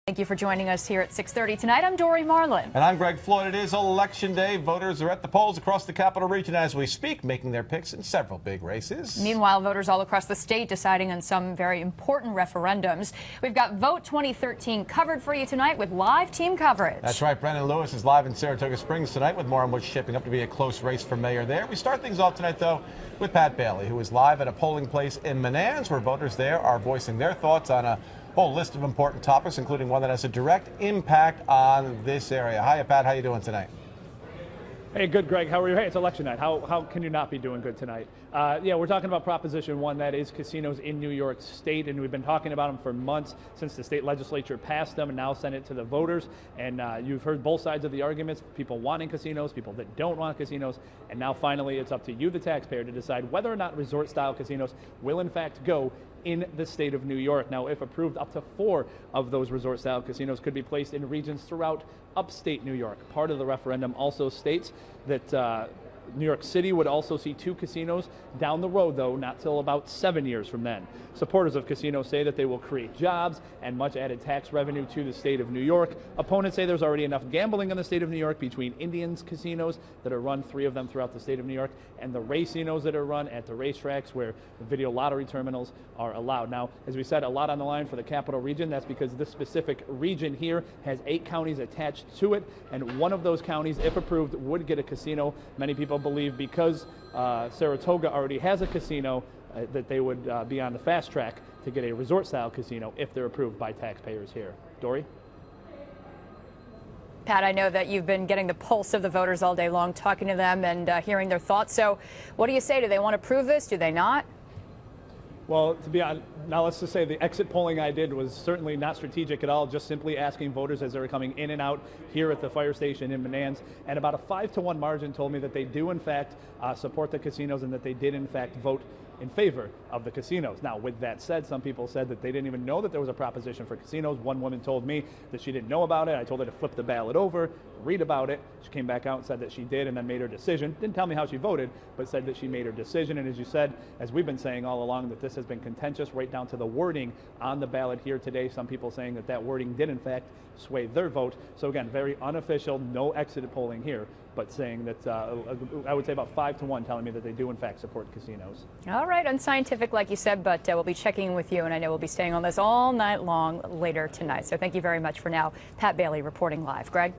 Thank you for joining us here at 6:30 tonight. I'm Dory Marlin. And I'm Greg Floyd. It is Election Day. Voters are at the polls across the Capital Region as we speak, making their picks in several big races. Meanwhile, voters all across the state deciding on some very important referendums. We've got Vote 2013 covered for you tonight with live team coverage. That's right. Brendan Lewis is live in Saratoga Springs tonight with more on what's shaping up to be a close race for mayor there. We start things off tonight, though, with Pat Bailey, who is live at a polling place in Menands, where voters there are voicing their thoughts on a whole list of important topics, including one that has a direct impact on this area. Hiya, Pat. How you doing tonight? Hey, good, Greg. How are you? Hey, it's election night. How can you not be doing good tonight? Yeah, we're talking about Proposition 1, that is casinos in New York State, and we've been talking about them for months since the state legislature passed them and now sent it to the voters. And you've heard both sides of the arguments, people wanting casinos, people that don't want casinos, and now finally it's up to you, the taxpayer, to decide whether or not resort-style casinos will in fact go in the state of New York. Now, if approved, up to 4 of those resort-style casinos could be placed in regions throughout upstate New York. Part of the referendum also states that New York City would also see 2 casinos down the road, though, not till about 7 years from then. Supporters of casinos say that they will create jobs and much added tax revenue to the state of New York. Opponents say there's already enough gambling in the state of New York between Indians casinos that are run, 3 of them throughout the state of New York, and the racinos that are run at the racetracks where the video lottery terminals are allowed. Now, as we said, a lot on the line for the Capital Region. That's because this specific region here has 8 counties attached to it, and one of those counties, if approved, would get a casino. Many people believe because Saratoga already has a casino that they would be on the fast track to get a resort-style casino if they're approved by taxpayers here. Dory? Pat, I know that you've been getting the pulse of the voters all day long, talking to them and hearing their thoughts. So what do you say? Do they want to approve this? Do they not? Well, to be honest, now let's just say the exit polling I did was certainly not strategic at all, just simply asking voters as they were coming in and out here at the fire station in Menands, and about a 5-to-1 margin told me that they do in fact support the casinos and that they did in fact vote in favor of the casinos. Now, with that said, some people said that they didn't even know that there was a proposition for casinos. One woman told me that she didn't know about it. I told her to flip the ballot over, read about it. She came back out and said that she did and then made her decision. Didn't tell me how she voted, but said that she made her decision. And as you said, as we've been saying all along, that this has been contentious right down to the wording on the ballot here today. Some people saying that that wording did in fact sway their vote. So again, very unofficial, no exit polling here, but saying that I would say about 5-to-1 telling me that they do in fact support casinos. All right, unscientific like you said, but we'll be checking in with you, and I know we'll be staying on this all night long later tonight. So thank you very much for now. Pat Bailey reporting live. Greg?